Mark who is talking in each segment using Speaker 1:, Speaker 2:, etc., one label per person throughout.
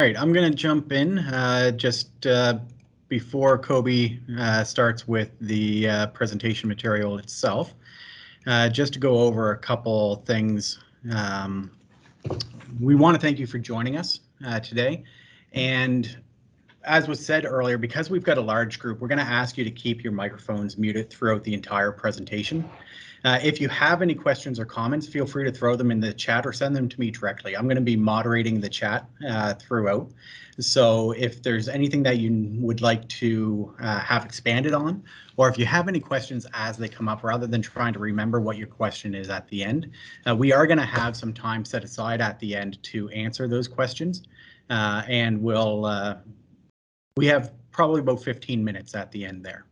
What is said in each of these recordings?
Speaker 1: All right, I'm going to jump in just before Kobe starts with the presentation material itself, just to go over a couple things. We want to thank you for joining us today. And as was said earlier, because we've got a large group, we're going to ask you to keep your microphones muted throughout the entire presentation. If you have any questions or comments, feel free to throw them in the chat or send them to me directly. I'm going to be moderating the chat throughout. So if there's anything that you would like to have expanded on, or if you have any questions as they come up, rather than trying to remember what your question is at the end, we are going to have some time set aside at the end to answer those questions. And we have probably about 15 minutes at the end there.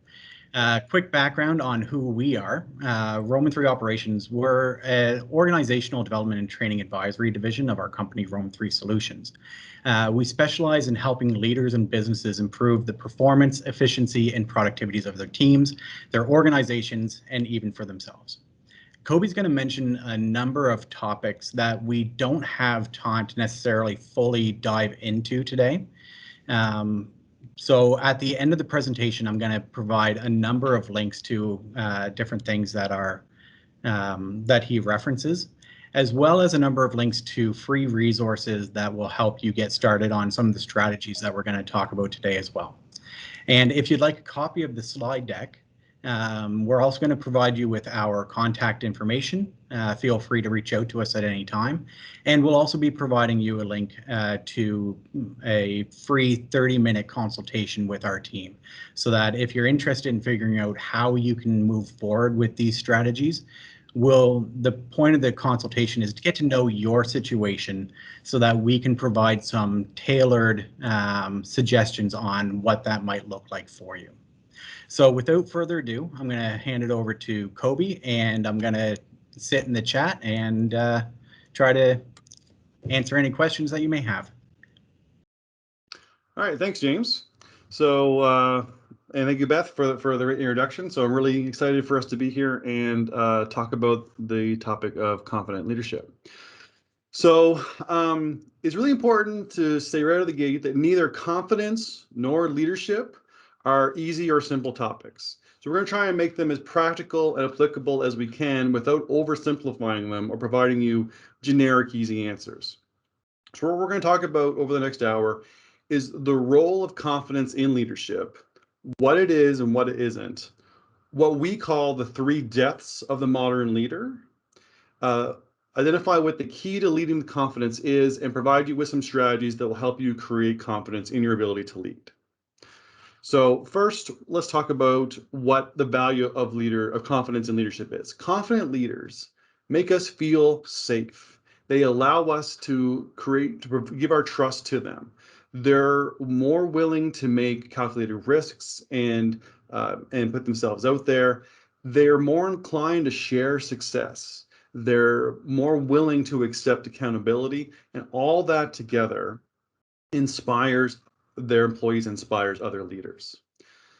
Speaker 1: Quick background on who we are. Roman 3 Operations, we're an organizational development and training advisory division of our company, Roman 3 Solutions. We specialize in helping leaders and businesses improve the performance, efficiency, and productivities of their teams, their organizations, and even for themselves. Kobe's going to mention a number of topics that we don't have time to necessarily fully dive into today. So at the end of the presentation, I'm going to provide a number of links to different things that are that he references, as well as a number of links to free resources that will help you get started on some of the strategies that we're going to talk about today as well. And if you'd like a copy of the slide deck, we're also going to provide you with our contact information. Feel free to reach out to us at any time. And we'll also be providing you a link to a free 30-minute consultation with our team, so that if you're interested in figuring out how you can move forward with these strategies, the point of the consultation is to get to know your situation so that we can provide some tailored suggestions on what that might look like for you. So without further ado, I'm going to hand it over to Kobe, and I'm going to sit in the chat and try to answer any questions that you may have.
Speaker 2: All right, thanks, James. So, and thank you, Beth, for the introduction. So I'm really excited for us to be here and talk about the topic of confident leadership. So it's really important to say right out of the gate that neither confidence nor leadership are easy or simple topics. So we're going to try and make them as practical and applicable as we can without oversimplifying them or providing you generic, easy answers. So what we're going to talk about over the next hour is the role of confidence in leadership, what it is and what it isn't, what we call the 3 depths of the modern leader, identify what the key to leading with confidence is, and provide you with some strategies that will help you create confidence in your ability to lead. So first, let's talk about what the value of confidence in leadership is. Confident leaders make us feel safe. They allow us to give our trust to them. They're more willing to make calculated risks and put themselves out there. They're more inclined to share success. They're more willing to accept accountability, and all that together inspires their employees, inspires other leaders.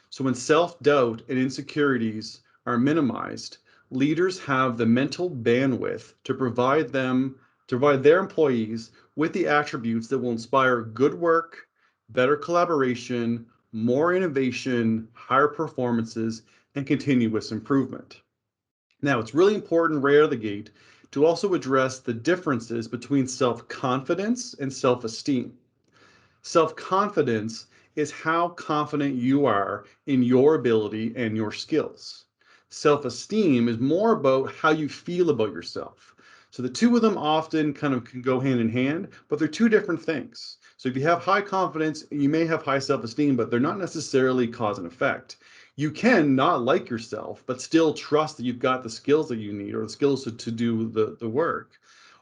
Speaker 2: So when self-doubt and insecurities are minimized, leaders have the mental bandwidth to provide their employees with the attributes that will inspire good work, better collaboration, more innovation, higher performances, and continuous improvement. Now, it's really important right out of the gate to also address the differences between self-confidence and self-esteem. Self-confidence is how confident you are in your ability and your skills. Self-esteem is more about how you feel about yourself. So the two of them often kind of can go hand in hand, but they're 2 different things. So if you have high confidence, you may have high self-esteem, but they're not necessarily cause and effect. You can not like yourself, but still trust that you've got the skills that you need, or the skills to do the work.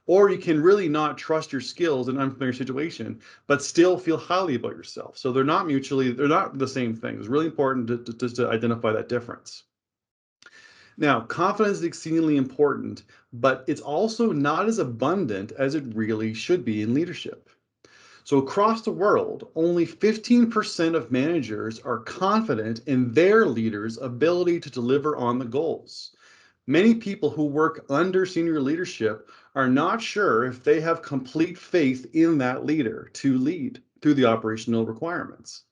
Speaker 2: Or you can really not trust your skills in an unfamiliar situation, but still feel highly about yourself. So they're not the same thing. It's really important to identify that difference. Now, confidence is exceedingly important, but it's also not as abundant as it really should be in leadership. So across the world, only 15% of managers are confident in their leaders' ability to deliver on the goals. Many people who work under senior leadership are not sure if they have complete faith in that leader to lead through the operational requirements,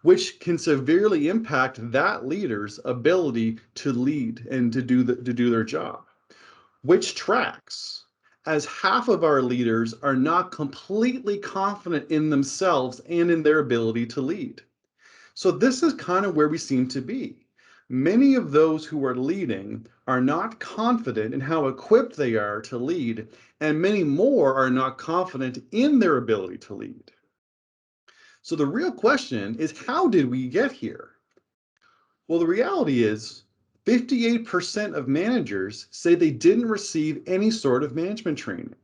Speaker 2: which can severely impact that leader's ability to lead and to do their job, which tracks as half of our leaders are not completely confident in themselves and in their ability to lead. So this is kind of where we seem to be. Many of those who are leading are not confident in how equipped they are to lead, and many more are not confident in their ability to lead. So the real question is, how did we get here? Well, the reality is 58% of managers say they didn't receive any sort of management training.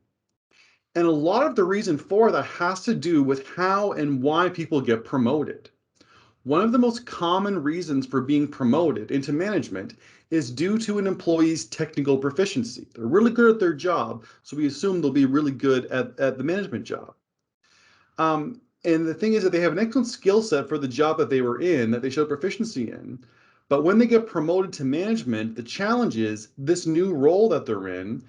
Speaker 2: And a lot of the reason for that has to do with how and why people get promoted. One of the most common reasons for being promoted into management is due to an employee's technical proficiency. They're really good at their job, so we assume they'll be really good at the management job. And the thing is that they have an excellent skill set for the job that they were in, that they showed proficiency in. But when they get promoted to management, the challenge is this new role that they're in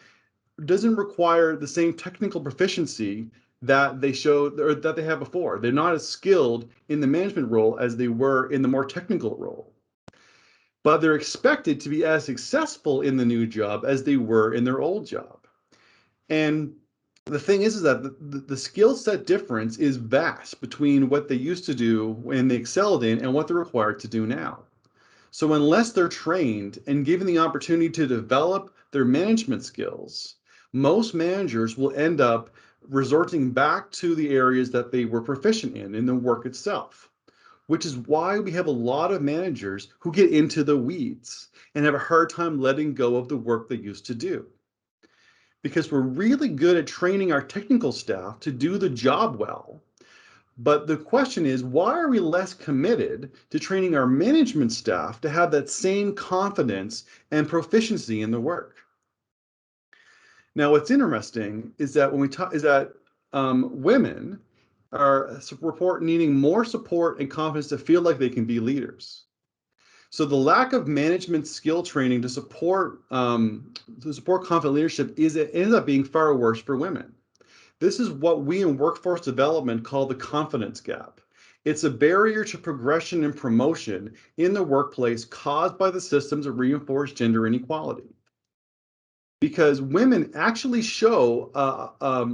Speaker 2: doesn't require the same technical proficiency that they showed or that they had before. They're not as skilled in the management role as they were in the more technical role. But they're expected to be as successful in the new job as they were in their old job. And the thing is that the skill set difference is vast between what they used to do when they excelled in and what they're required to do now. So unless they're trained and given the opportunity to develop their management skills, most managers will end up resorting back to the areas that they were proficient in the work itself, which is why we have a lot of managers who get into the weeds and have a hard time letting go of the work they used to do. Because we're really good at training our technical staff to do the job well. But the question is, why are we less committed to training our management staff to have that same confidence and proficiency in the work? Now, what's interesting is that when we talk, is that women report needing more support and confidence to feel like they can be leaders. So the lack of management skill training to support confident leadership ends up being far worse for women. This is what we in workforce development call the confidence gap. It's a barrier to progression and promotion in the workplace caused by the systems that reinforce gender inequality. Because women actually show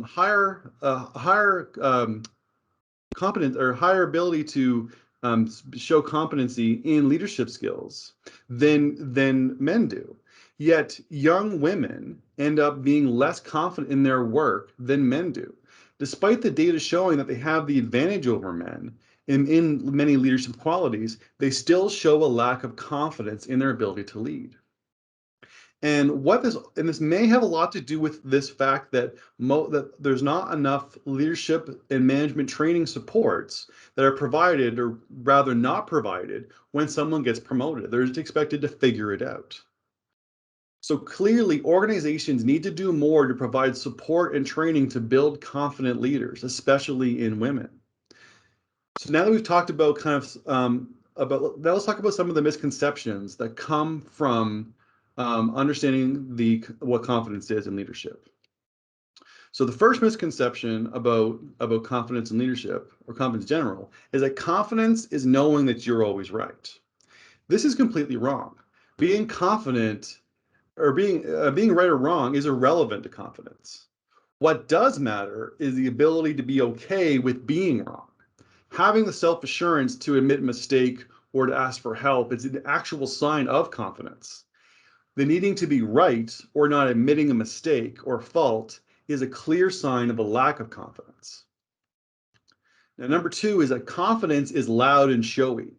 Speaker 2: higher competence or higher ability to show competency in leadership skills than men do. Yet young women end up being less confident in their work than men do, despite the data showing that they have the advantage over men in many leadership qualities. They still show a lack of confidence in their ability to lead. And this may have a lot to do with this fact that there's not enough leadership and management training supports that are provided, or rather not provided, when someone gets promoted. They're just expected to figure it out. So clearly, organizations need to do more to provide support and training to build confident leaders, especially in women. So now that we've talked about now let's talk about some of the misconceptions that come from understanding what confidence is in leadership. So the first misconception about confidence in leadership, or confidence in general, is that confidence is knowing that you're always right. This is completely wrong. Being confident or being right or wrong is irrelevant to confidence. What does matter is the ability to be okay with being wrong. Having the self-assurance to admit mistake or to ask for help is an actual sign of confidence. The needing to be right or not admitting a mistake or fault is a clear sign of a lack of confidence. Now, number two is that confidence is loud and showy.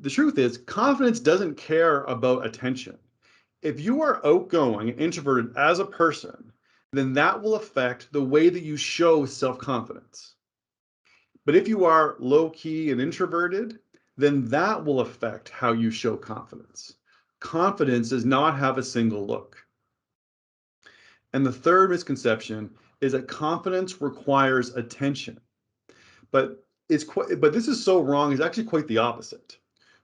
Speaker 2: The truth is, confidence doesn't care about attention. If you are outgoing and introverted as a person, then that will affect the way that you show self-confidence. But if you are low-key and introverted, then that will affect how you show confidence. Confidence does not have a single look. And the third misconception is that confidence requires attention. But this is so wrong, it's actually quite the opposite.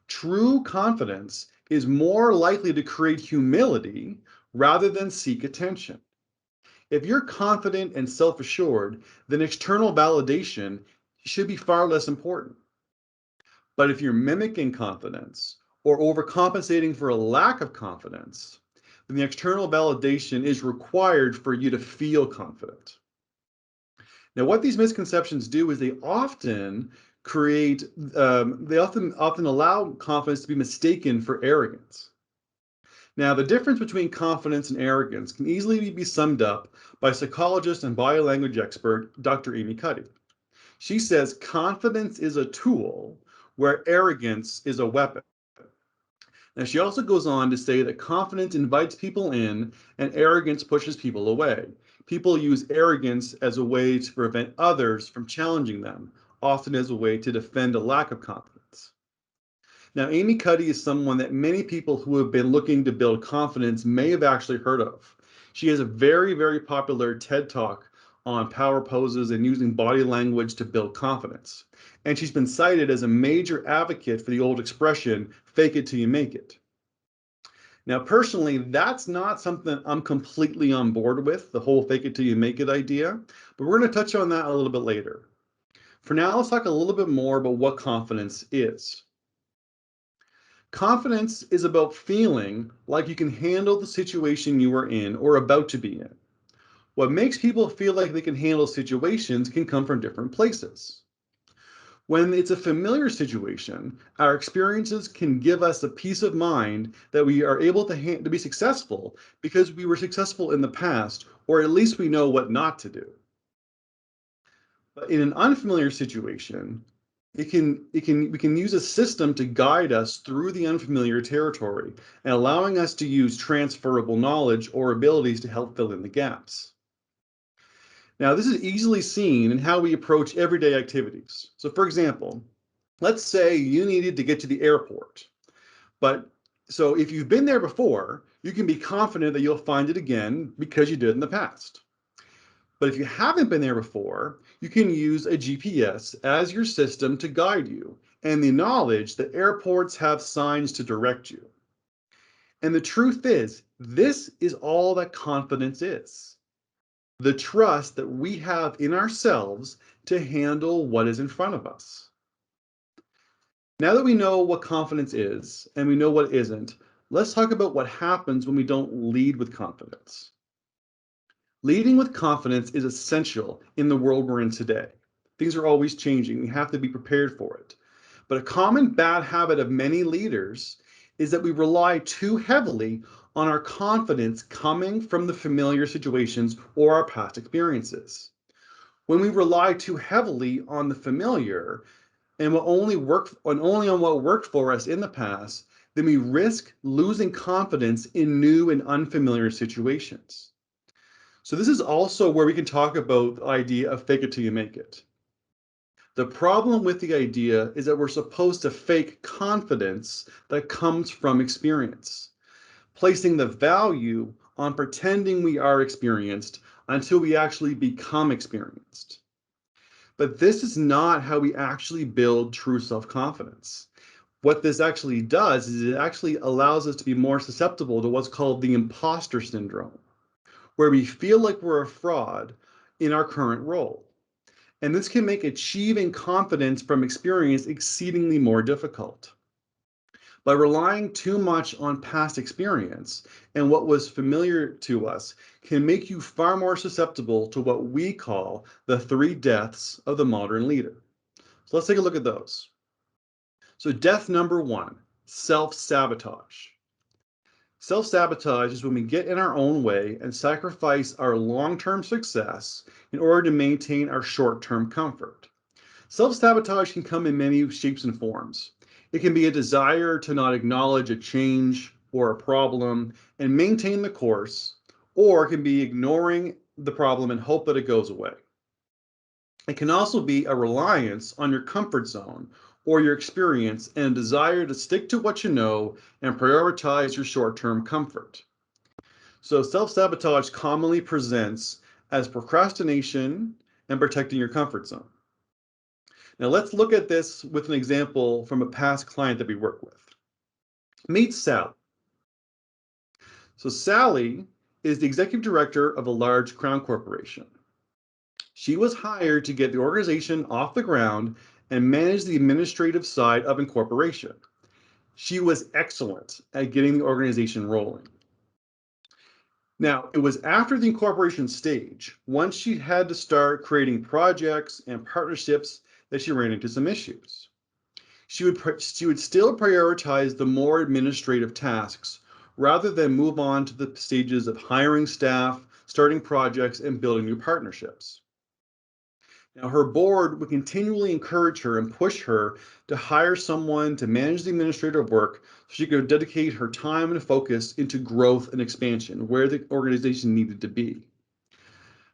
Speaker 2: True confidence is more likely to create humility rather than seek attention. If you're confident and self-assured, then external validation should be far less important. But if you're mimicking confidence or overcompensating for a lack of confidence, then the external validation is required for you to feel confident. Now, what these misconceptions do is they often often allow confidence to be mistaken for arrogance. Now, the difference between confidence and arrogance can easily be summed up by psychologist and body language expert Dr. Amy Cuddy. She says confidence is a tool where arrogance is a weapon. Now, she also goes on to say that confidence invites people in and arrogance pushes people away. People use arrogance as a way to prevent others from challenging them, often as a way to defend a lack of confidence. Now, Amy Cuddy is someone that many people who have been looking to build confidence may have actually heard of. She has a very, very popular TED Talk on power poses and using body language to build confidence. And she's been cited as a major advocate for the old expression, fake it till you make it. Now, personally, that's not something I'm completely on board with, the whole fake it till you make it idea, but we're going to touch on that a little bit later. For now, let's talk a little bit more about what confidence is. Confidence is about feeling like you can handle the situation you are in or about to be in. What makes people feel like they can handle situations can come from different places. When it's a familiar situation, our experiences can give us a peace of mind that we are able to be successful because we were successful in the past, or at least we know what not to do. But in an unfamiliar situation, we can use a system to guide us through the unfamiliar territory and allowing us to use transferable knowledge or abilities to help fill in the gaps. Now, this is easily seen in how we approach everyday activities. So for example, let's say you needed to get to the airport. So if you've been there before, you can be confident that you'll find it again because you did in the past. But if you haven't been there before, you can use a GPS as your system to guide you and the knowledge that airports have signs to direct you. And the truth is, this is all that confidence is. The trust that we have in ourselves to handle what is in front of us. Now that we know what confidence is and we know what isn't, let's talk about what happens when we don't lead with confidence. Leading with confidence is essential in the world we're in today. Things are always changing. We have to be prepared for it. But a common bad habit of many leaders is that we rely too heavily on our confidence coming from the familiar situations or our past experiences. When we rely too heavily on the familiar and only on what worked for us in the past, then we risk losing confidence in new and unfamiliar situations. So this is also where we can talk about the idea of fake it till you make it. The problem with the idea is that we're supposed to fake confidence that comes from experience, placing the value on pretending we are experienced until we actually become experienced. But this is not how we actually build true self-confidence. What this actually does is it actually allows us to be more susceptible to what's called the imposter syndrome, where we feel like we're a fraud in our current role. And this can make achieving confidence from experience exceedingly more difficult. By relying too much on past experience and what was familiar to us can make you far more susceptible to what we call the 3 deaths of the modern leader. So let's take a look at those. So death number 1, self-sabotage. Self-sabotage is when we get in our own way and sacrifice our long-term success in order to maintain our short-term comfort. Self-sabotage can come in many shapes and forms. It can be a desire to not acknowledge a change or a problem and maintain the course, or it can be ignoring the problem and hope that it goes away. It can also be a reliance on your comfort zone or your experience and a desire to stick to what you know and prioritize your short-term comfort. So self-sabotage commonly presents as procrastination and protecting your comfort zone. Now let's look at this with an example from a past client that we work with. Meet Sally. So Sally is the executive director of a large crown corporation. She was hired to get the organization off the ground and manage the administrative side of incorporation. She was excellent at getting the organization rolling. Now, it was after the incorporation stage, once she had to start creating projects and partnerships, that she ran into some issues. She would still prioritize the more administrative tasks rather than move on to the stages of hiring staff, starting projects, and building new partnerships. Now, her board would continually encourage her and push her to hire someone to manage the administrative work so she could dedicate her time and focus into growth and expansion, where the organization needed to be.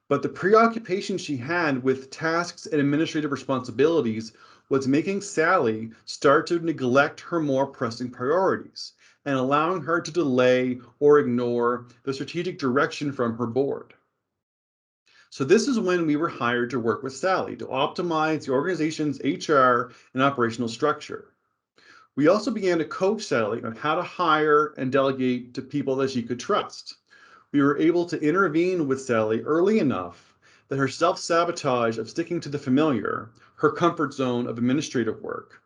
Speaker 2: But the preoccupation she had with tasks and administrative responsibilities was making Sally start to neglect her more pressing priorities and allowing her to delay or ignore the strategic direction from her board. So this is when we were hired to work with Sally to optimize the organization's HR and operational structure. We also began to coach Sally on how to hire and delegate to people that she could trust. We were able to intervene with Sally early enough that her self-sabotage of sticking to the familiar, her comfort zone of administrative work,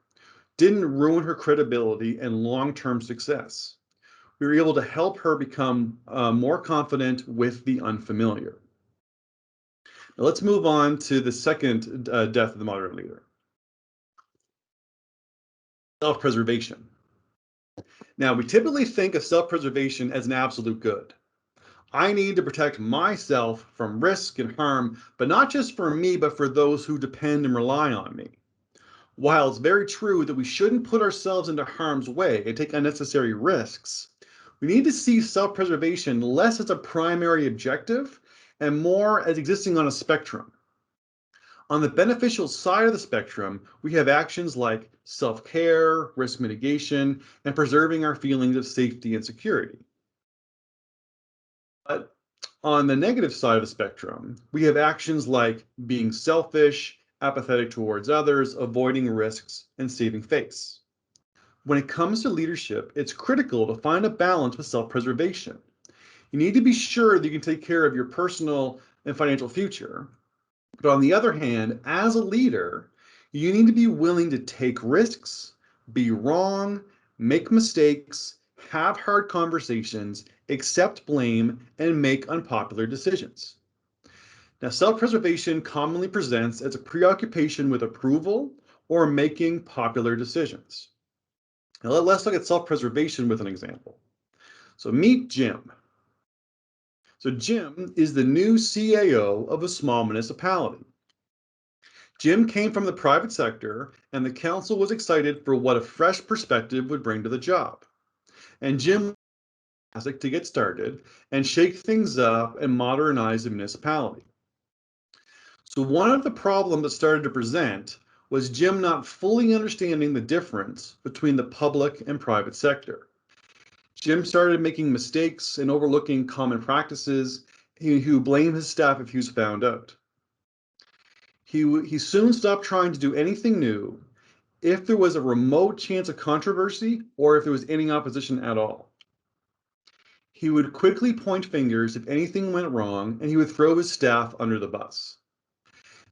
Speaker 2: didn't ruin her credibility and long-term success. We were able to help her become more confident with the unfamiliar. Now let's move on to the second death of the modern leader. Self-preservation. Now, we typically think of self-preservation as an absolute good. I need to protect myself from risk and harm, but not just for me, but for those who depend and rely on me. While it's very true that we shouldn't put ourselves into harm's way and take unnecessary risks, we need to see self-preservation less as a primary objective and more as existing on a spectrum. On the beneficial side of the spectrum, we have actions like self-care, risk mitigation, and preserving our feelings of safety and security. But on the negative side of the spectrum, we have actions like being selfish, apathetic towards others, avoiding risks, and saving face. When it comes to leadership, it's critical to find a balance with self-preservation. You need to be sure that you can take care of your personal and financial future. But on the other hand, as a leader, you need to be willing to take risks, be wrong, make mistakes, have hard conversations, accept blame, and make unpopular decisions. Now, self-preservation commonly presents as a preoccupation with approval or making popular decisions. Now, let's look at self-preservation with an example. So meet Jim. So Jim is the new CAO of a small municipality. Jim came from the private sector, and the council was excited for what a fresh perspective would bring to the job. And Jim was to get started and shake things up and modernize the municipality. So one of the problems that started to present was Jim not fully understanding the difference between the public and private sector. Jim started making mistakes and overlooking common practices. He blamed his staff if he was found out. He soon stopped trying to do anything new if there was a remote chance of controversy or if there was any opposition at all. He would quickly point fingers if anything went wrong, and he would throw his staff under the bus.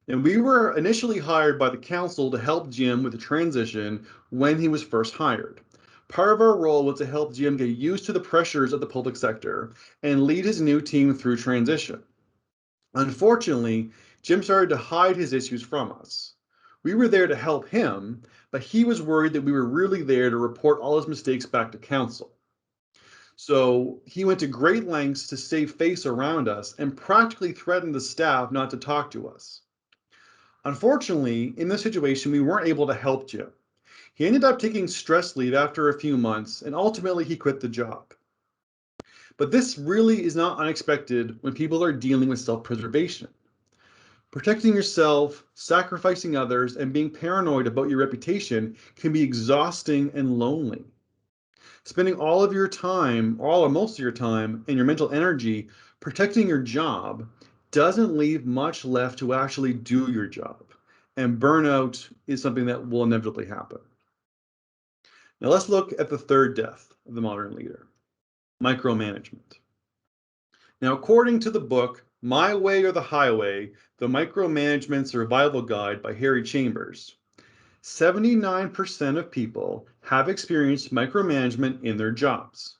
Speaker 2: And we were initially hired by the council to help Jim with the transition when he was first hired. Part of our role was to help Jim get used to the pressures of the public sector and lead his new team through transition. Unfortunately, Jim started to hide his issues from us. We were there to help him, but he was worried that we were really there to report all his mistakes back to council. So he went to great lengths to save face around us and practically threatened the staff not to talk to us. Unfortunately, in this situation, we weren't able to help Jim. He ended up taking stress leave after a few months, and ultimately he quit the job. But this really is not unexpected when people are dealing with self-preservation. Protecting yourself, sacrificing others, and being paranoid about your reputation can be exhausting and lonely. Spending all of your time, all or most of your time, and your mental energy protecting your job doesn't leave much left to actually do your job. And burnout is something that will inevitably happen. Now let's look at the third death of the modern leader, micromanagement. Now, according to the book, My Way or the Highway, The Micromanagement Survival Guide by Harry Chambers. 79% of people have experienced micromanagement in their jobs.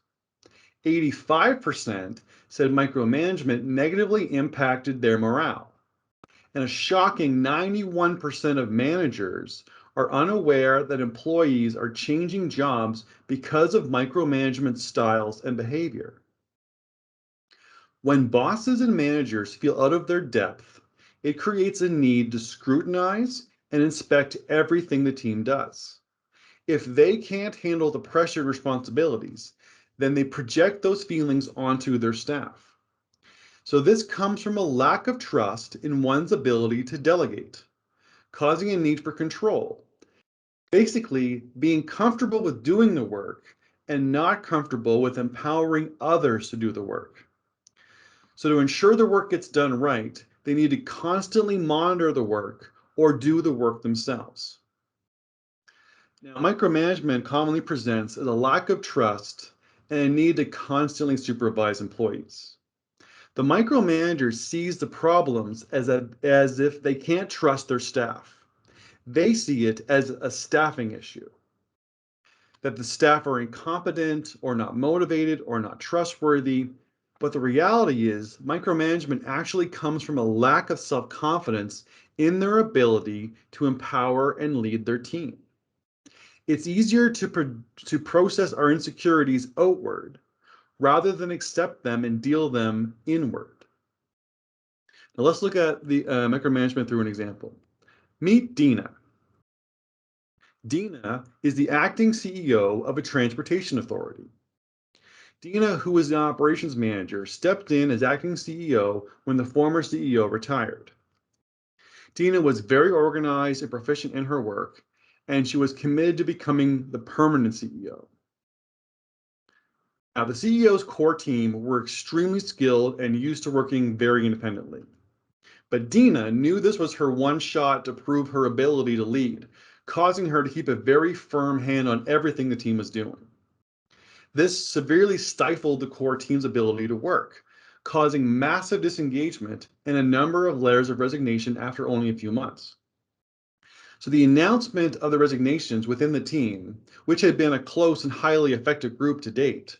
Speaker 2: 85% said micromanagement negatively impacted their morale. And a shocking 91% of managers are unaware that employees are changing jobs because of micromanagement styles and behavior. When bosses and managers feel out of their depth, it creates a need to scrutinize and inspect everything the team does. If they can't handle the pressure and responsibilities, then they project those feelings onto their staff. So this comes from a lack of trust in one's ability to delegate, causing a need for control. Basically, being comfortable with doing the work and not comfortable with empowering others to do the work. So to ensure the work gets done right, they need to constantly monitor the work or do the work themselves. Now, micromanagement commonly presents as a lack of trust and a need to constantly supervise employees. The micromanager sees the problems as if they can't trust their staff. They see it as a staffing issue, that the staff are incompetent or not motivated or not trustworthy. But the reality is, micromanagement actually comes from a lack of self-confidence in their ability to empower and lead their team. It's easier to process our insecurities outward rather than accept them and deal them inward. Now let's look at the micromanagement through an example. Meet Dina. Dina is the acting CEO of a transportation authority. Dina, who was the operations manager, stepped in as acting CEO when the former CEO retired. Dina was very organized and proficient in her work, and she was committed to becoming the permanent CEO. Now, the CEO's core team were extremely skilled and used to working very independently. But Dina knew this was her one shot to prove her ability to lead, causing her to keep a very firm hand on everything the team was doing. This severely stifled the core team's ability to work, causing massive disengagement and a number of letters of resignation after only a few months. So the announcement of the resignations within the team, which had been a close and highly effective group to date,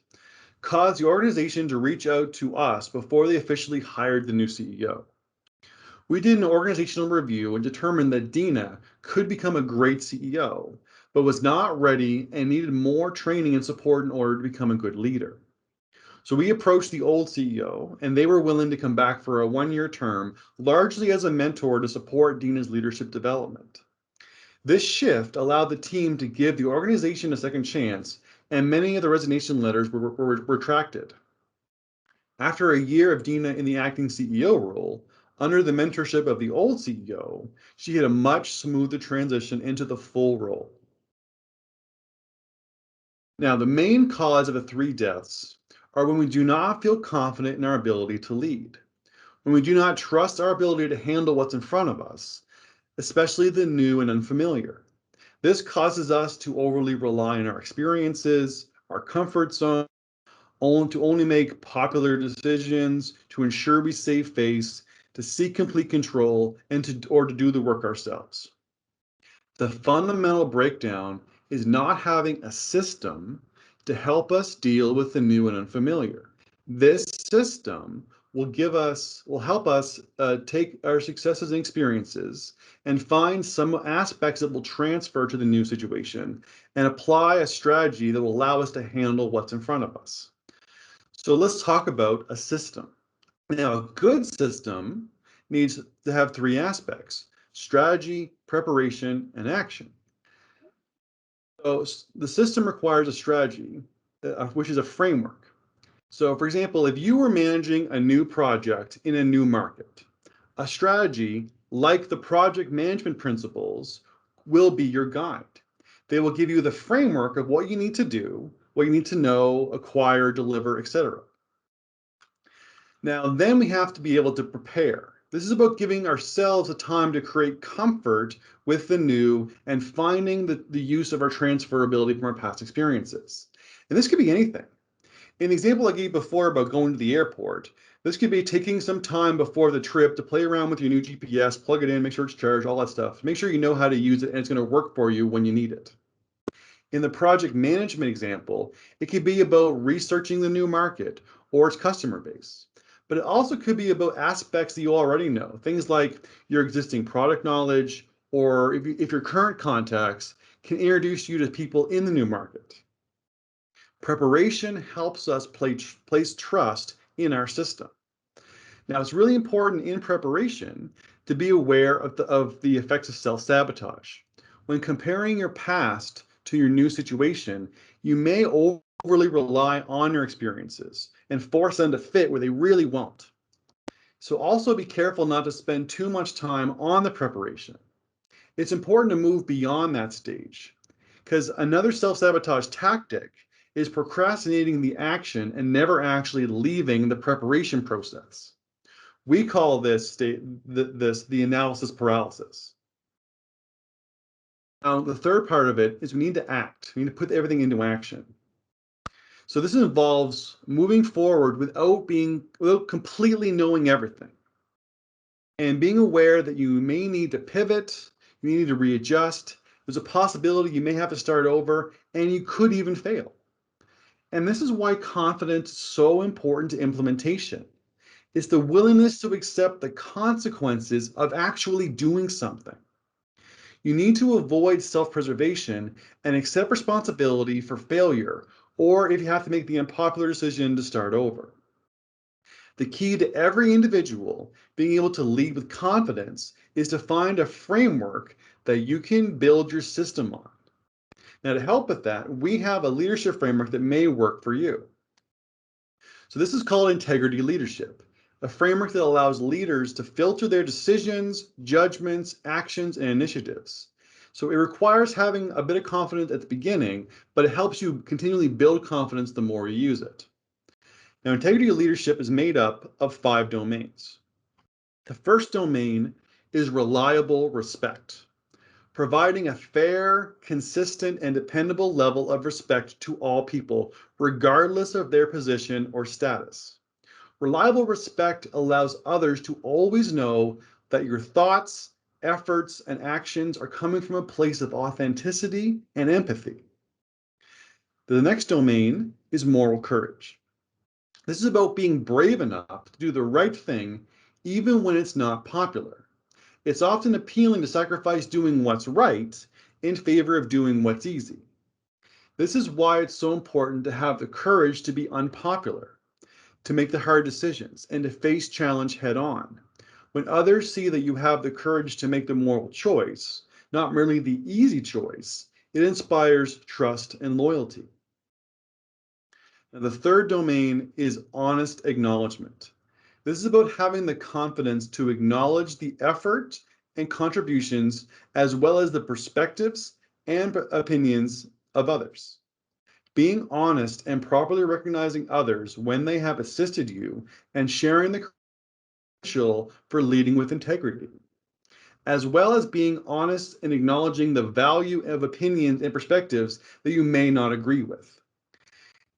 Speaker 2: caused the organization to reach out to us before they officially hired the new CEO. We did an organizational review and determined that Dina could become a great CEO, but was not ready and needed more training and support in order to become a good leader. So we approached the old CEO, and they were willing to come back for a one-year term, largely as a mentor to support Dina's leadership development. This shift allowed the team to give the organization a second chance, and many of the resignation letters were retracted. After a year of Dina in the acting CEO role, under the mentorship of the old CEO, she had a much smoother transition into the full role. Now, the main cause of the 3 deaths are when we do not feel confident in our ability to lead, when we do not trust our ability to handle what's in front of us, especially the new and unfamiliar. This causes us to overly rely on our experiences, our comfort zone, to only make popular decisions, to ensure we save face, to seek complete control, and to do the work ourselves. The fundamental breakdown is not having a system to help us deal with the new and unfamiliar. This system will help us take our successes and experiences and find some aspects that will transfer to the new situation and apply a strategy that will allow us to handle what's in front of us. So let's talk about a system. Now, a good system needs to have 3 aspects: strategy, preparation, and action. So the system requires a strategy, which is a framework. So for example, if you were managing a new project in a new market, a strategy like the project management principles will be your guide. They will give you the framework of what you need to do, what you need to know, acquire, deliver, etc. Now, then we have to be able to prepare. This is about giving ourselves a time to create comfort with the new and finding the use of our transferability from our past experiences. And this could be anything. In the example I gave before about going to the airport, This could be taking some time before the trip to play around with your new GPS, plug it in, make sure it's charged, all that stuff. Make sure you know how to use it and it's going to work for you when you need it. In the project management example, it could be about researching the new market or its customer base. But it also could be about aspects that you already know, things like your existing product knowledge, or if your current contacts can introduce you to people in the new market. Preparation helps us place trust in our system. Now, it's really important in preparation to be aware of the effects of self-sabotage. When comparing your past to your new situation, you may overly rely on your experiences and force them to fit where they really won't. So also be careful not to spend too much time on the preparation. It's important to move beyond that stage, because another self-sabotage tactic is procrastinating the action and never actually leaving the preparation process. We call this the analysis paralysis. Now, the third part of it is we need to act. We need to put everything into action. So this involves moving forward without completely knowing everything, and being aware that you may need to pivot, you need to readjust. There's a possibility you may have to start over, and you could even fail. And this is why confidence is so important to implementation. It's the willingness to accept the consequences of actually doing something. You need to avoid self-preservation and accept responsibility for failure, or if you have to make the unpopular decision to start over. The key to every individual being able to lead with confidence is to find a framework that you can build your system on. Now, to help with that, we have a leadership framework that may work for you. So this is called integrity leadership, a framework that allows leaders to filter their decisions, judgments, actions, and initiatives. So it requires having a bit of confidence at the beginning, but it helps you continually build confidence the more you use it. Now, integrity leadership is made up of 5 domains. The first domain is reliable respect, providing a fair, consistent, and dependable level of respect to all people, regardless of their position or status. Reliable respect allows others to always know that your thoughts, efforts, and actions are coming from a place of authenticity and empathy. The next domain is moral courage. This is about being brave enough to do the right thing, even when it's not popular. It's often appealing to sacrifice doing what's right in favor of doing what's easy. This is why it's so important to have the courage to be unpopular, to make the hard decisions, and to face challenge head on. When others see that you have the courage to make the moral choice, not merely the easy choice, it inspires trust and loyalty. Now, the third domain is honest acknowledgement. This is about having the confidence to acknowledge the effort and contributions, as well as the perspectives and opinions of others. Being honest and properly recognizing others when they have assisted you, and sharing the credential for leading with integrity, as well as being honest and acknowledging the value of opinions and perspectives that you may not agree with.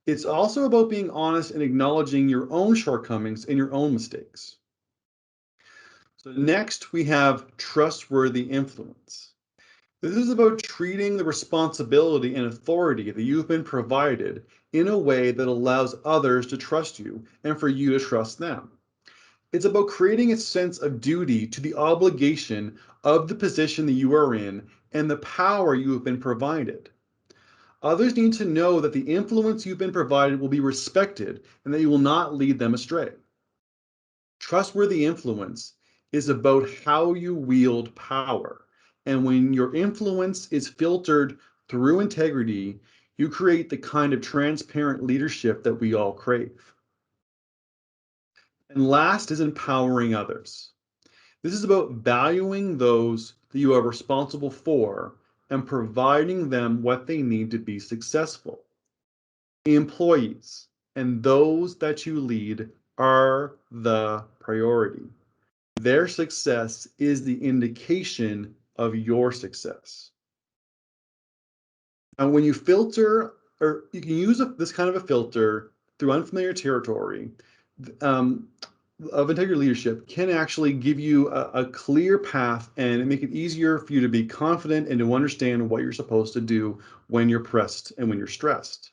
Speaker 2: It's also about being honest and acknowledging your own shortcomings and your own mistakes. So next, we have trustworthy influence. This is about treating the responsibility and authority that you've been provided in a way that allows others to trust you and for you to trust them. It's about creating a sense of duty to the obligation of the position that you are in and the power you have been provided. Others need to know that the influence you've been provided will be respected and that you will not lead them astray. Trustworthy influence is about how you wield power. And when your influence is filtered through integrity, you create the kind of transparent leadership that we all crave. And last is empowering others. This is about valuing those that you are responsible for and providing them what they need to be successful. Employees and those that you lead are the priority. Their success is the indication of your success. And when you filter, or you can use this kind of a filter through unfamiliar territory, of integrity leadership can actually give you a clear path and make it easier for you to be confident and to understand what you're supposed to do when you're pressed and when you're stressed.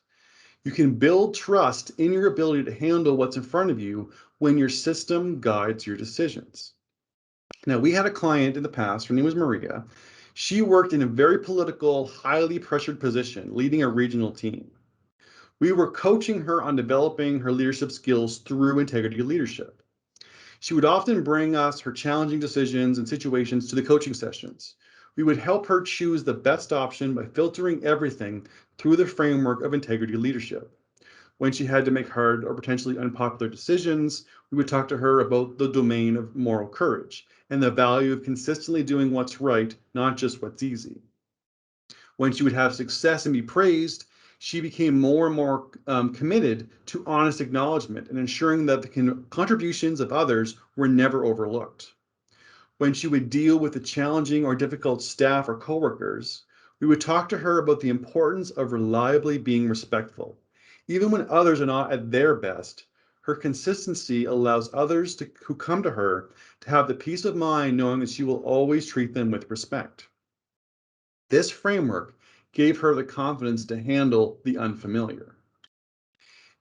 Speaker 2: You can build trust in your ability to handle what's in front of you when your system guides your decisions. Now, we had a client in the past, her name was Maria. She worked in a very political, highly pressured position, leading a regional team. We were coaching her on developing her leadership skills through integrity leadership. She would often bring us her challenging decisions and situations to the coaching sessions. We would help her choose the best option by filtering everything through the framework of integrity leadership. When she had to make hard or potentially unpopular decisions, we would talk to her about the domain of moral courage and the value of consistently doing what's right, not just what's easy. When she would have success and be praised, she became more and more committed to honest acknowledgement and ensuring that the contributions of others were never overlooked. When she would deal with the challenging or difficult staff or coworkers, we would talk to her about the importance of reliably being respectful. Even when others are not at their best, her consistency allows others who come to her to have the peace of mind knowing that she will always treat them with respect. This framework gave her the confidence to handle the unfamiliar.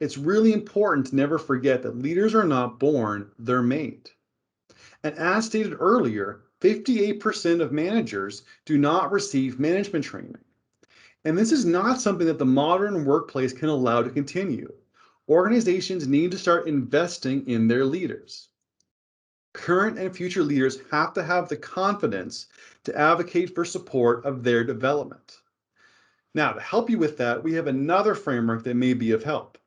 Speaker 2: It's really important to never forget that leaders are not born, they're made. And as stated earlier, 58% of managers do not receive management training. And this is not something that the modern workplace can allow to continue. Organizations need to start investing in their leaders. Current and future leaders have to have the confidence to advocate for support of their development. Now, to help you with that, we have another framework that may be of help.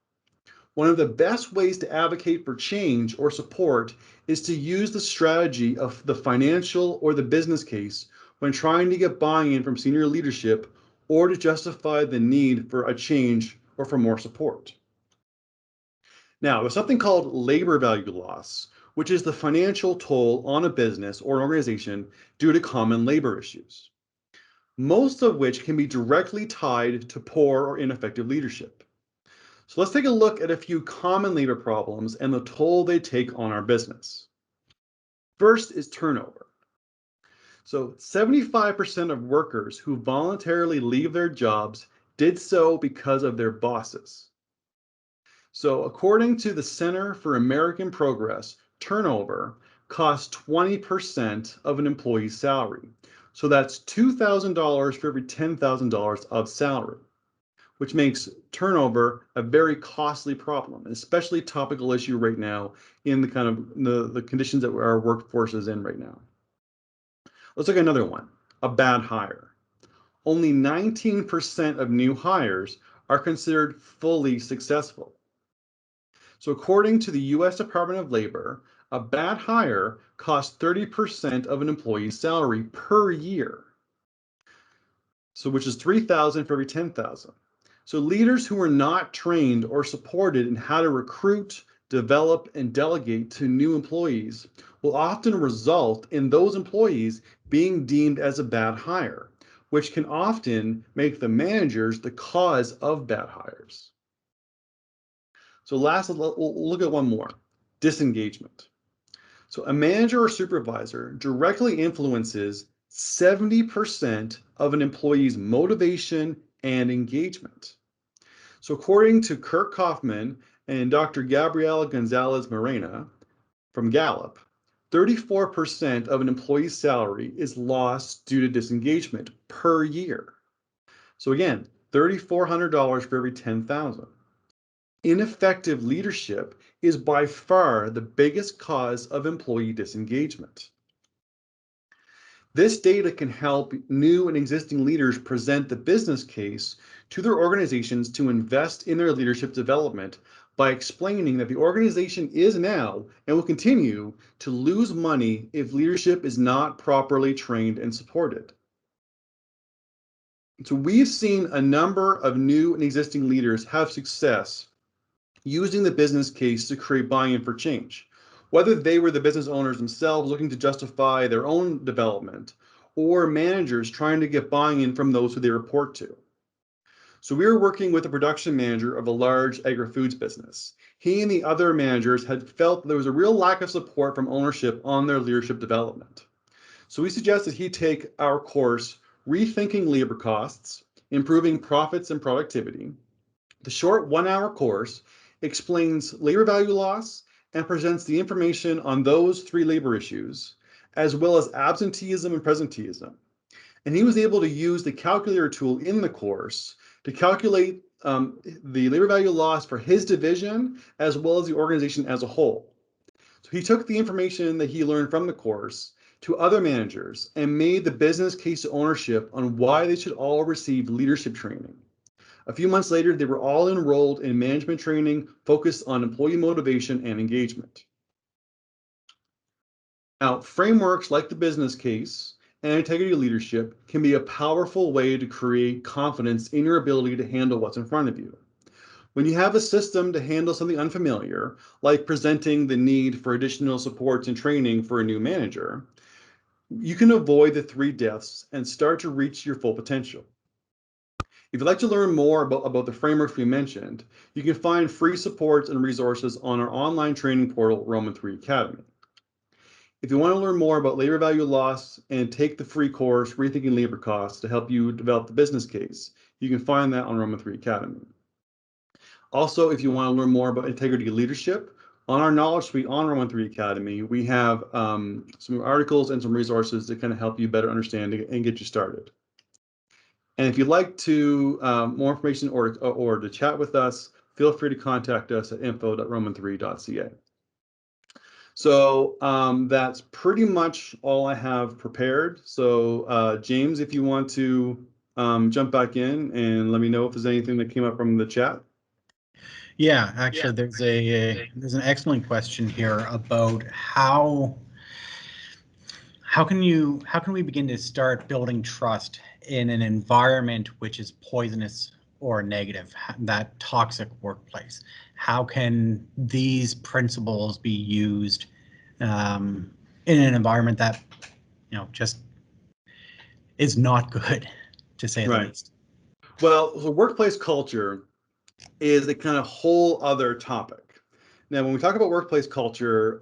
Speaker 2: One of the best ways to advocate for change or support is to use the strategy of the financial or the business case when trying to get buy-in from senior leadership or to justify the need for a change or for more support. Now, there's something called labor value loss, which is the financial toll on a business or an organization due to common labor issues, most of which can be directly tied to poor or ineffective leadership. So let's take a look at a few common labor problems and the toll they take on our business. First is turnover. So 75% of workers who voluntarily leave their jobs did so because of their bosses. So according to the Center for American Progress, turnover costs 20% of an employee's salary. So that's $2,000 for every $10,000 of salary, which makes turnover a very costly problem, especially topical issue right now in the kind of the conditions that our workforce is in right now. Let's look at another one, a bad hire. Only 19% of new hires are considered fully successful. So according to the US Department of Labor, a bad hire costs 30% of an employee's salary per year. So which is 3,000 for every 10,000. So leaders who are not trained or supported in how to recruit, develop, and delegate to new employees will often result in those employees being deemed as a bad hire, which can often make the managers the cause of bad hires. So last, we'll look at one more, disengagement. So a manager or supervisor directly influences 70% of an employee's motivation and engagement. So according to Kirk Kaufman and Dr. Gabriela Gonzalez Morena from Gallup, 34% of an employee's salary is lost due to disengagement per year. So again, $3,400 for every 10,000. Ineffective leadership is by far the biggest cause of employee disengagement. This data can help new and existing leaders present the business case to their organizations to invest in their leadership development by explaining that the organization is now and will continue to lose money if leadership is not properly trained and supported. So we've seen a number of new and existing leaders have success using the business case to create buy-in for change, whether they were the business owners themselves looking to justify their own development or managers trying to get buy-in from those who they report to. So we were working with a production manager of a large agri-foods business. He and the other managers had felt there was a real lack of support from ownership on their leadership development. So we suggested he take our course, Rethinking Labor Costs, Improving Profits and Productivity. The short 1-hour course explains labor value loss and presents the information on those 3 labor issues, as well as absenteeism and presenteeism. And he was able to use the calculator tool in the course to calculate the labor value loss for his division, as well as the organization as a whole. So he took the information that he learned from the course to other managers and made the business case to ownership on why they should all receive leadership training. A few months later, they were all enrolled in management training focused on employee motivation and engagement. Now, frameworks like the business case and integrity leadership can be a powerful way to create confidence in your ability to handle what's in front of you. When you have a system to handle something unfamiliar, like presenting the need for additional supports and training for a new manager, you can avoid the 3 deaths and start to reach your full potential. If you'd like to learn more about the frameworks we mentioned, you can find free supports and resources on our online training portal, Roman 3 Academy. If you want to learn more about labor value loss and take the free course, Rethinking Labor Costs, to help you develop the business case, you can find that on Roman 3 Academy. Also, if you want to learn more about integrity leadership, on our Knowledge Suite on Roman 3 Academy, we have some articles and some resources that kind of help you better understand and get you started. And if you'd like to more information or to chat with us, feel free to contact us at info.roman3.ca. So that's pretty much all I have prepared. So James, if you want to jump back in and let me know if there's anything that came up from the chat.
Speaker 1: Yeah, actually, there's an excellent question here about how can we begin to start building trust in an environment which is poisonous or negative, that toxic workplace? How can these principles be used in an environment that just is not good, to say the least?
Speaker 2: Well, the workplace culture is a kind of whole other topic. Now, when we talk about workplace culture,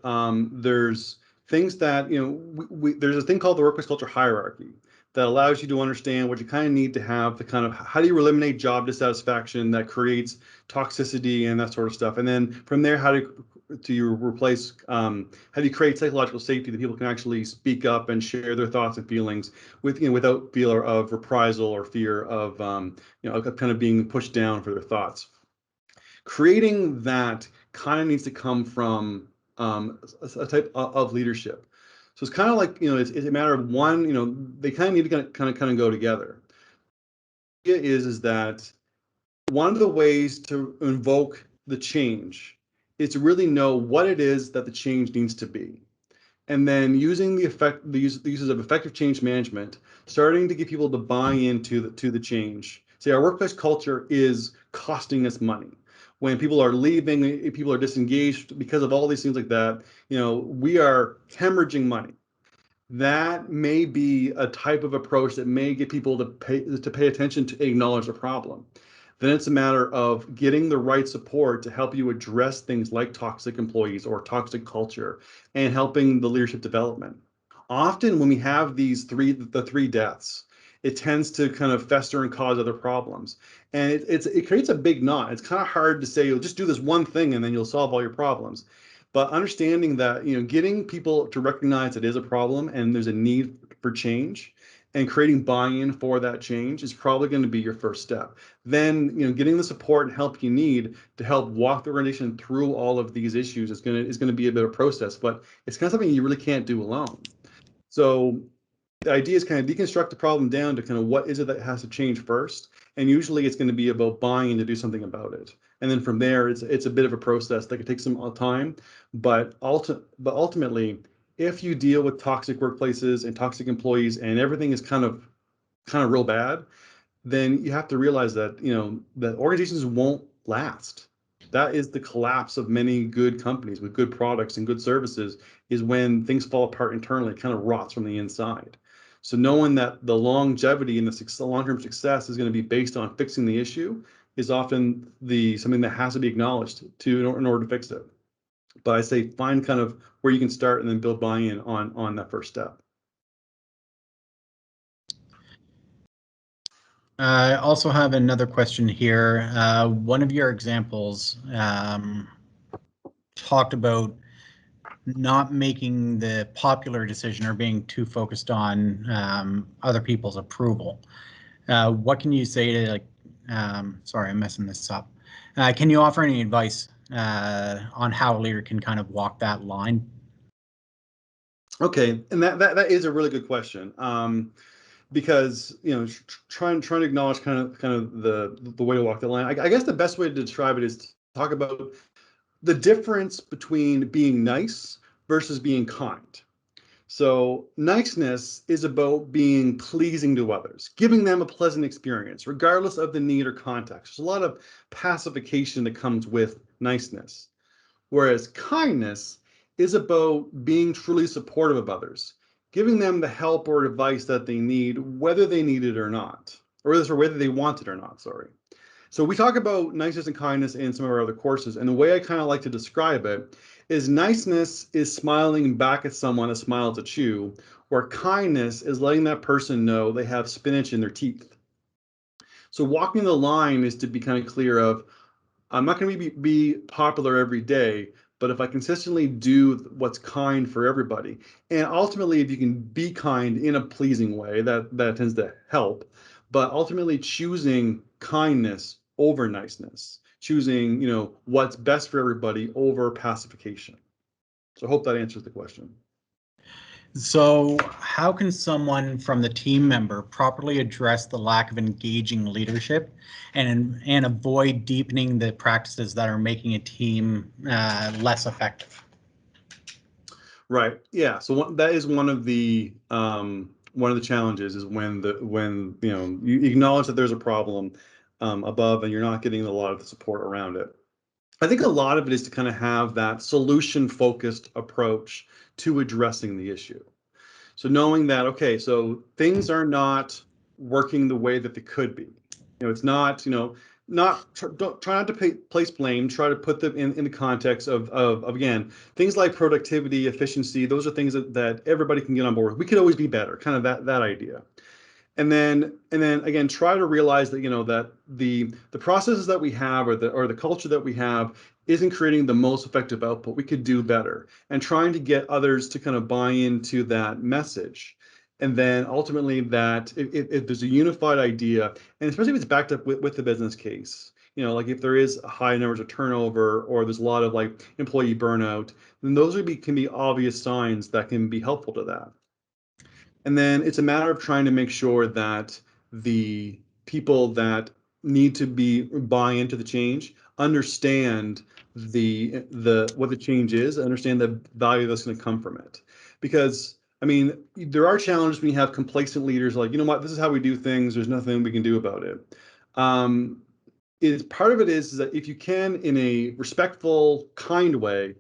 Speaker 2: there's things that, there's a thing called the workplace culture hierarchy that allows you to understand what you kind of need to have, the kind of how do you eliminate job dissatisfaction that creates toxicity and that sort of stuff. And then from there, how do you replace, how do you create psychological safety that people can actually speak up and share their thoughts and feelings with, without fear of reprisal or fear of, kind of being pushed down for their thoughts. Creating that kind of needs to come from a type of leadership. So it's kind of like, it's a matter of one, they kind of need to kind of go together. The idea is that one of the ways to invoke the change is to really know what it is that the change needs to be. And then using the uses of effective change management, starting to get people to buy into the change. Say our workplace culture is costing us money. When people are leaving, people are disengaged because of all these things like that, we are hemorrhaging money. That may be a type of approach that may get people to pay attention to acknowledge the problem. Then it's a matter of getting the right support to help you address things like toxic employees or toxic culture and helping the leadership development. Often when we have the 3 deaths, it tends to kind of fester and cause other problems. And it creates a big knot. It's kind of hard to say, just do this one thing and then you'll solve all your problems. But understanding that, getting people to recognize it is a problem and there's a need for change and creating buy-in for that change is probably going to be your first step. Then, getting the support and help you need to help walk the organization through all of these issues is going to be a bit of a process, but it's kind of something you really can't do alone. So the idea is kind of deconstruct the problem down to kind of what is it that has to change first. And usually it's going to be about buying to do something about it. And then from there, it's a bit of a process that could take some time. But ultimately, if you deal with toxic workplaces and toxic employees and everything is kind of real bad, then you have to realize that, that organizations won't last. That is the collapse of many good companies with good products and good services, is when things fall apart internally, it kind of rots from the inside. So knowing that the longevity and the long-term success is going to be based on fixing the issue is often something that has to be acknowledged in order to fix it. But I say find kind of where you can start and then build buy-in on that first step.
Speaker 1: I also have another question here. One of your examples talked about not making the popular decision or being too focused on other people's approval. What can you say to, like, sorry, I'm messing this up. Can you offer any advice on how a leader can kind of walk that line?
Speaker 2: Okay, and that is a really good question. Because trying to acknowledge kind of the way to walk the line. I guess the best way to describe it is to talk about the difference between being nice versus being kind. So niceness is about being pleasing to others, giving them a pleasant experience, regardless of the need or context. There's a lot of pacification that comes with niceness. Whereas kindness is about being truly supportive of others, giving them the help or advice that they need, whether they need it or not, or whether they want it or not, sorry. So we talk about niceness and kindness in some of our other courses, and the way I kind of like to describe it is niceness is smiling back at someone a smile at you, where kindness is letting that person know they have spinach in their teeth. So walking the line is to be kind of clear of, I'm not going to be popular every day, but if I consistently do what's kind for everybody, and ultimately, if you can be kind in a pleasing way, that tends to help. But ultimately, choosing kindness over niceness, choosing what's best for everybody over pacification. So I hope that answers the question.
Speaker 1: So how can someone from the team member properly address the lack of engaging leadership and avoid deepening the practices that are making a team less effective?
Speaker 2: Right. Yeah. So that is one of the challenges is when you acknowledge that there's a problem above and you're not getting a lot of the support around it. I think a lot of it is to kind of have that solution-focused approach to addressing the issue. So knowing that, okay, so things are not working the way that they could be. It's not, don't try not to place blame. Try to put them in the context of again, things like productivity, efficiency. Those are things that everybody can get on board with. We could always be better, kind of that idea. And then again, try to realize that that the processes that we have or the culture that we have isn't creating the most effective output. We could do better, and trying to get others to kind of buy into that message. And then ultimately that if there's a unified idea, and especially if it's backed up with the business case, like if there is high numbers of turnover or there's a lot of like employee burnout, then those can be obvious signs that can be helpful to that. And then it's a matter of trying to make sure that the people that need to buy into the change understand what the change is, understand the value that's going to come from it. Because I mean, there are challenges when you have complacent leaders like, what, this is how we do things. There's nothing we can do about it. Part of it is that if you can, in a respectful, kind way,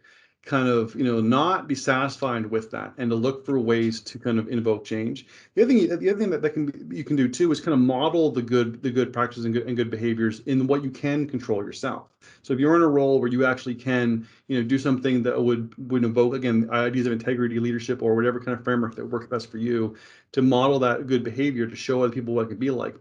Speaker 2: kind of not be satisfied with that and to look for ways to kind of invoke change. The other thing that you can do too is kind of model the good practices and good behaviors in what you can control yourself. So if you're in a role where you actually can do something that would invoke, again, ideas of integrity, leadership, or whatever kind of framework that works best for you, to model that good behavior to show other people what it could be like.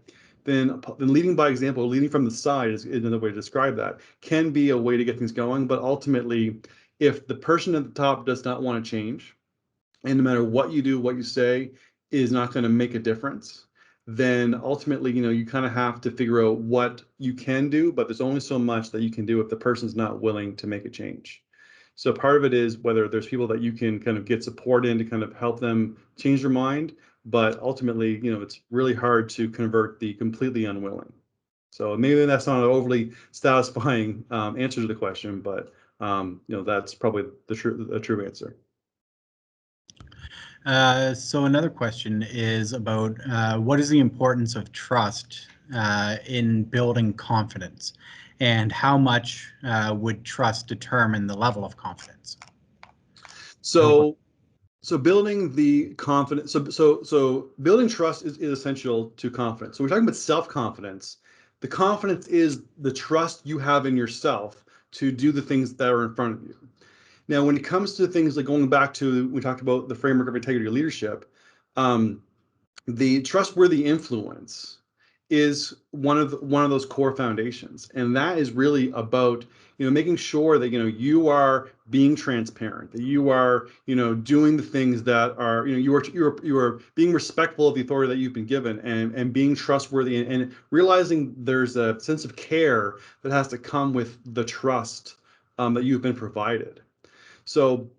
Speaker 2: Then leading by example, leading from the side is another way to describe that, can be a way to get things going. But ultimately, if the person at the top does not want to change, and no matter what you do, what you say is not going to make a difference, then ultimately, you kind of have to figure out what you can do, but there's only so much that you can do if the person's not willing to make a change. So part of it is whether there's people that you can kind of get support in to kind of help them change their mind, but ultimately, it's really hard to convert the completely unwilling. So maybe that's not an overly satisfying answer to the question, but that's probably the true answer.
Speaker 1: So another question is about what is the importance of trust in building confidence, and how much would trust determine the level of confidence?
Speaker 2: So So building the confidence, so building trust is essential to confidence. So we're talking about self-confidence. The confidence is the trust you have in yourself to do the things that are in front of you. Now, when it comes to things like going back to, we talked about the framework of integrity leadership, the trustworthy influence is one of those core foundations, and that is really about making sure that you are being transparent, that you are doing the things that are you are being respectful of the authority that you've been given, and being trustworthy, and realizing there's a sense of care that has to come with the trust that you've been provided. So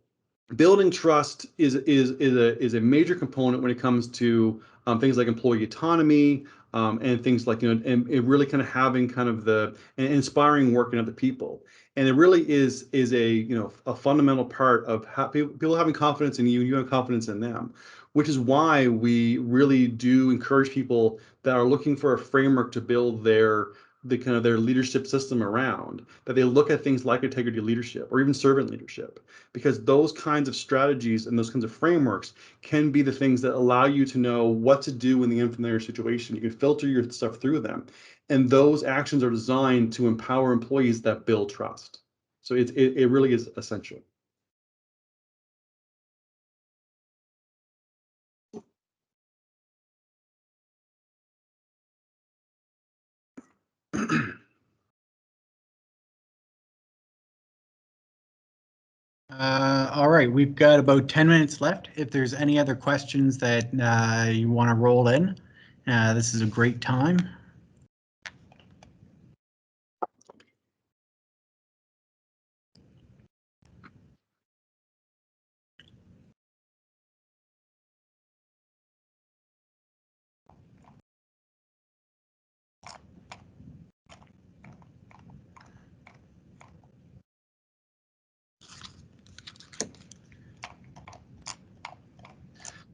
Speaker 2: building trust is a major component when it comes to things like employee autonomy, and things like and really kind of having kind of the inspiring work in other people. And it really is a fundamental part of how people having confidence in you, and you have confidence in them, which is why we really do encourage people that are looking for a framework to build their leadership system around, that they look at things like integrity leadership or even servant leadership, because those kinds of strategies and those kinds of frameworks can be the things that allow you to know what to do in the unfamiliar situation. You can filter your stuff through them, and those actions are designed to empower employees that build trust. So it really is essential.
Speaker 1: All right, we've got about 10 minutes left. If there's any other questions that you want to roll in, this is a great time.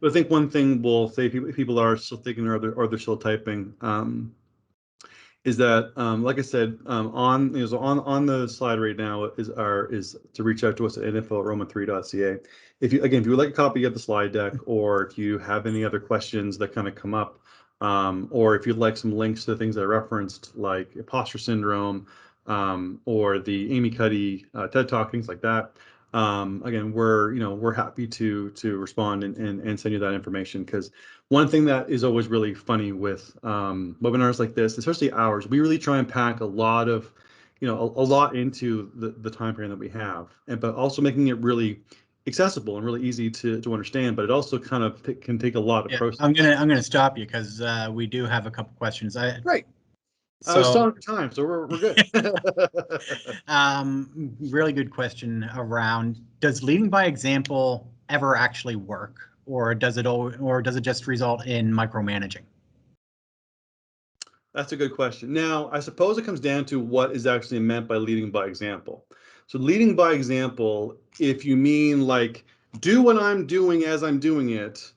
Speaker 2: But I think one thing we'll say, if people are still thinking or they're still typing, is that, like I said, on the slide right now is to reach out to us at info@roman3.ca. If you would like a copy of the slide deck, or if you have any other questions that kind of come up, or if you'd like some links to things I referenced, like imposter syndrome, or the Amy Cuddy TED Talk, things like that. Again, we're happy to respond and send you that information, because one thing that is always really funny with webinars like this, especially ours, we really try and pack a lot of, a lot into the time frame that we have, but also making it really accessible and really easy to understand. But it also kind of can take a lot of process.
Speaker 1: I'm gonna stop you because we do have a couple questions.
Speaker 2: Right.
Speaker 1: So,
Speaker 2: I was still on time, so we're good.
Speaker 1: Really good question around, does leading by example ever actually work, or does it just result in micromanaging?
Speaker 2: That's a good question. Now, I suppose it comes down to what is actually meant by leading by example. So leading by example, if you mean like do what I'm doing as I'm doing it,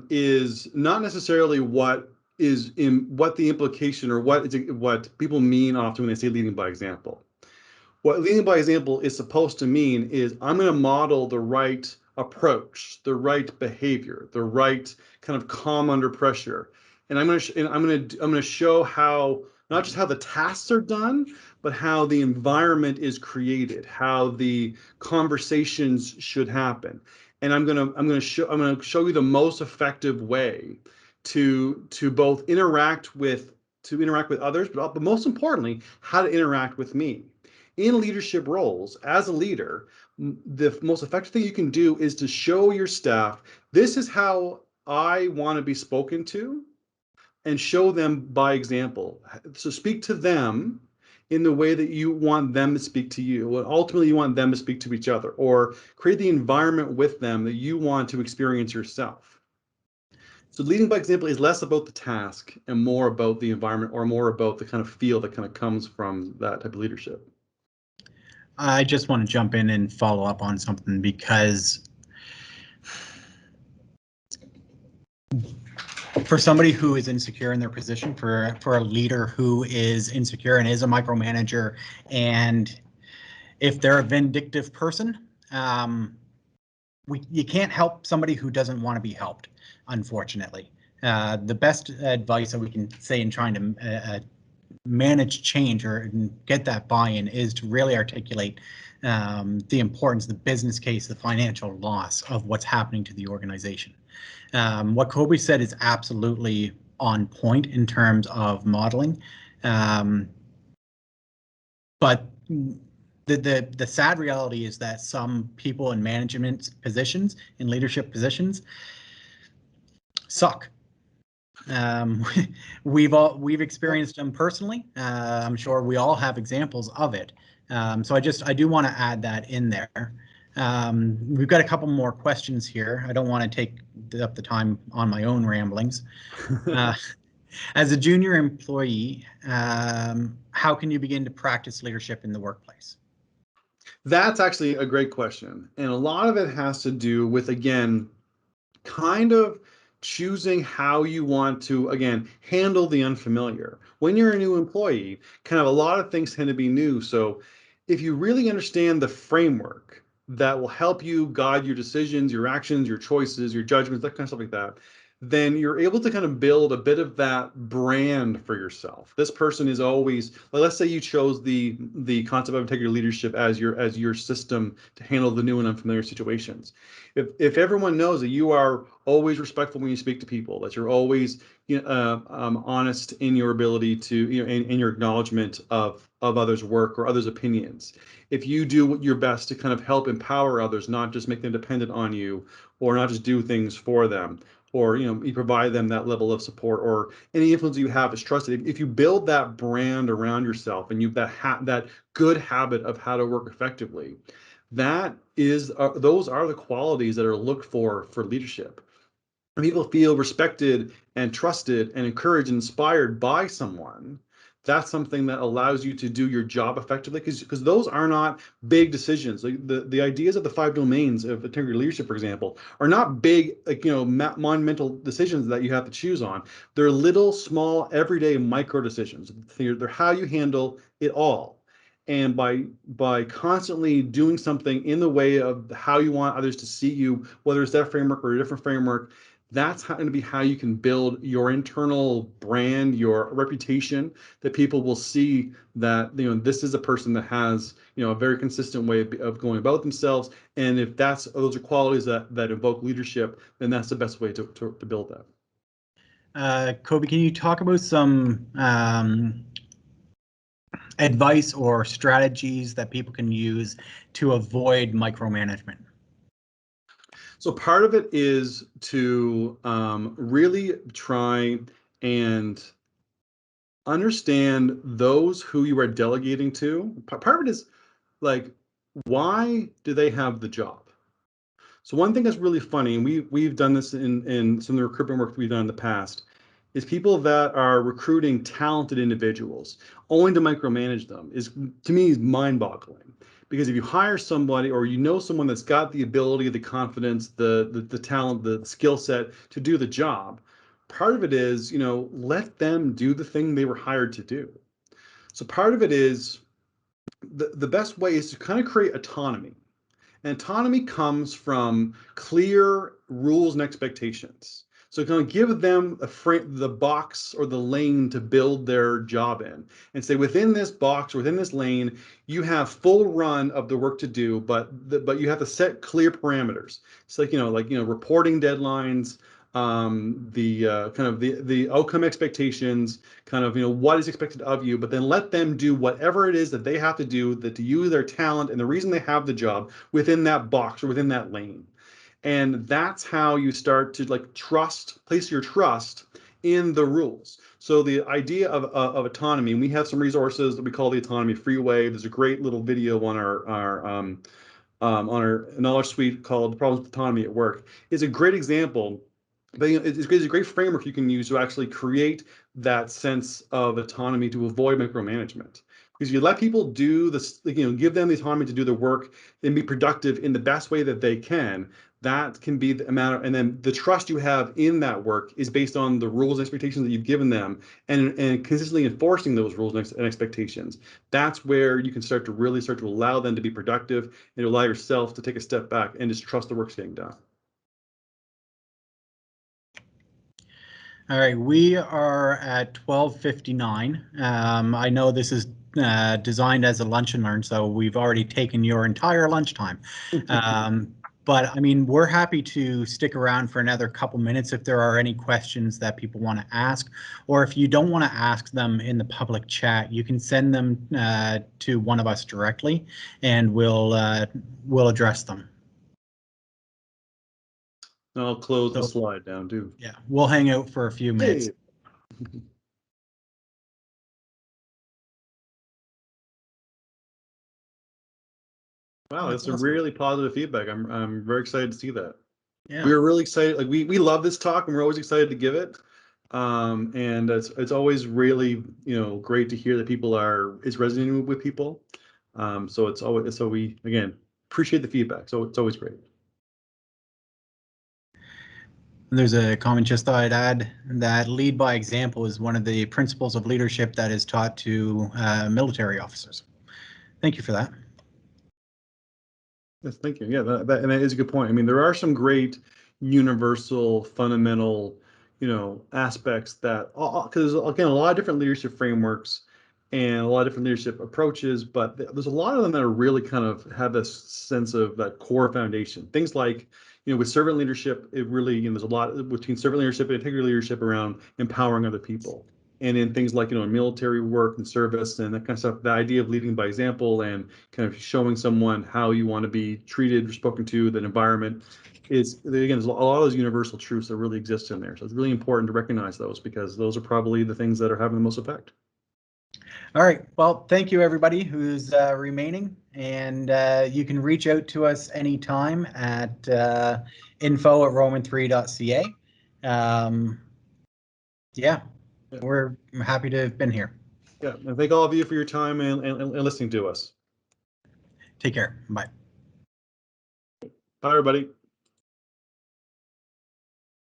Speaker 2: is not necessarily what the implication, or what people mean often when they say leading by example. What leading by example is supposed to mean is I'm going to model the right approach, the right behavior, the right kind of calm under pressure, and I'm going to show how, not just how the tasks are done, but how the environment is created, how the conversations should happen, and I'm going to show you the most effective way to both interact with others, but most importantly, how to interact with me. In leadership roles, as a leader, the most effective thing you can do is to show your staff, this is how I want to be spoken to, and show them by example. So speak to them in the way that you want them to speak to you. Ultimately, you want them to speak to each other, or create the environment with them that you want to experience yourself. So leading by example is less about the task and more about the environment, or more about the kind of feel that kind of comes from that type of leadership.
Speaker 1: I just want to jump in and follow up on something, because for somebody who is insecure in their position, for a leader who is insecure and is a micromanager, and if they're a vindictive person, you can't help somebody who doesn't want to be helped, unfortunately. The best advice that we can say in trying to manage change or get that buy-in is to really articulate the importance, the business case, the financial loss of what's happening to the organization. What Kobe said is absolutely on point in terms of modeling, but the sad reality is that some people in management positions, in leadership positions, suck. We've experienced them personally. I'm sure we all have examples of it. So I do want to add that in there. We've got a couple more questions here. I don't want to take up the time on my own ramblings. As a junior employee, how can you begin to practice leadership in the workplace?
Speaker 2: That's actually a great question. And a lot of it has to do with, again, kind of choosing how you want to, again, handle the unfamiliar. When you're a new employee, kind of a lot of things tend to be new. So if you really understand the framework that will help you guide your decisions, your actions, your choices, your judgments, that kind of stuff like that, then you're able to kind of build a bit of that brand for yourself. This person is always, like, let's say you chose the concept of integrity leadership as your system to handle the new and unfamiliar situations. If everyone knows that you are always respectful when you speak to people, that you're always honest in your ability to, in your acknowledgement of others' work or others' opinions, if you do your best to kind of help empower others, not just make them dependent on you, or not just do things for them, or you provide them that level of support, or any influence you have is trusted. If you build that brand around yourself and you that good habit of how to work effectively, that is those are the qualities that are looked for leadership. When people feel respected and trusted and encouraged and inspired by someone, that's something that allows you to do your job effectively, because those are not big decisions. Like the ideas of the 5 domains of integrity leadership, for example, are not big, like, monumental decisions that you have to choose on. They're little, small, everyday micro decisions. They're how you handle it all. And by constantly doing something in the way of how you want others to see you, whether it's that framework or a different framework, that's going to be how you can build your internal brand, your reputation, that people will see that this is a person that has a very consistent way of going about themselves. And if those are qualities that invoke leadership, then that's the best way to build that.
Speaker 1: Kobe, can you talk about some advice or strategies that people can use to avoid micromanagement?
Speaker 2: So part of it is to really try and understand those who you are delegating to. Part of it is, like, why do they have the job? So one thing that's really funny, and we've done this in some of the recruitment work we've done in the past, is people that are recruiting talented individuals only to micromanage them is, to me, is mind-boggling. Because if you hire somebody, or someone that's got the ability, the confidence, the talent, the skill set to do the job, part of it is, let them do the thing they were hired to do. So part of it is, the best way is to kind of create autonomy. And autonomy comes from clear rules and expectations. So kind of give them the box or the lane to build their job in, and say, within this box or within this lane, you have full run of the work to do, but you have to set clear parameters. So reporting deadlines, the outcome expectations, kind of what is expected of you, but then let them do whatever it is that they have to do, to use their talent and the reason they have the job within that box or within that lane. And that's how you start to place your trust in the rules. So the idea of autonomy, and we have some resources that we call the Autonomy Freeway. There's a great little video on our knowledge suite called The Problems with Autonomy at Work. Is a great example. But it's a great framework you can use to actually create that sense of autonomy to avoid micromanagement. Because if you let people do this, give them the autonomy to do their work and be productive in the best way that they can, that can be the amount of, and then the trust you have in that work is based on the rules and expectations that you've given them, and consistently enforcing those rules and expectations. That's where you can start to allow them to be productive and allow yourself to take a step back and just trust the work's getting done.
Speaker 1: All right, we are at 12:59. I know this is designed as a lunch and learn, so we've already taken your entire lunchtime. But I mean, we're happy to stick around for another couple minutes if there are any questions that people want to ask, or if you don't want to ask them in the public chat, you can send them to one of us directly, and we'll address them.
Speaker 2: I'll close the slide down too.
Speaker 1: Yeah, we'll hang out for a few minutes.
Speaker 2: Hey. Wow, that's some really positive feedback. I'm very excited to see that.
Speaker 1: Yeah.
Speaker 2: We were really excited. Like we love this talk, and we're always excited to give it. And it's always really great to hear that it's resonating with people. So we again appreciate the feedback. So it's always great.
Speaker 1: There's a comment just thought I'd add that lead by example is one of the principles of leadership that is taught to military officers. Thank you for that.
Speaker 2: Yes, thank you. Yeah, and that is a good point. I mean, there are some great universal, fundamental, aspects that, because again, a lot of different leadership frameworks and a lot of different leadership approaches, but there's a lot of them that are really kind of have this sense of that core foundation. Things like, with servant leadership, it really, there's a lot between servant leadership and integrity leadership around empowering other people. And in things like, military work and service and that kind of stuff, the idea of leading by example and kind of showing someone how you want to be treated, spoken to, that environment is, again, there's a lot of those universal truths that really exist in there. So it's really important to recognize those, because those are probably the things that are having the most effect.
Speaker 1: All right. Well, thank you, everybody who's remaining. And you can reach out to us anytime at info@roman3.ca. Yeah, we're happy to have been here.
Speaker 2: Yeah, and thank all of you for your time and listening to us.
Speaker 1: Take care. Bye.
Speaker 2: Bye, everybody.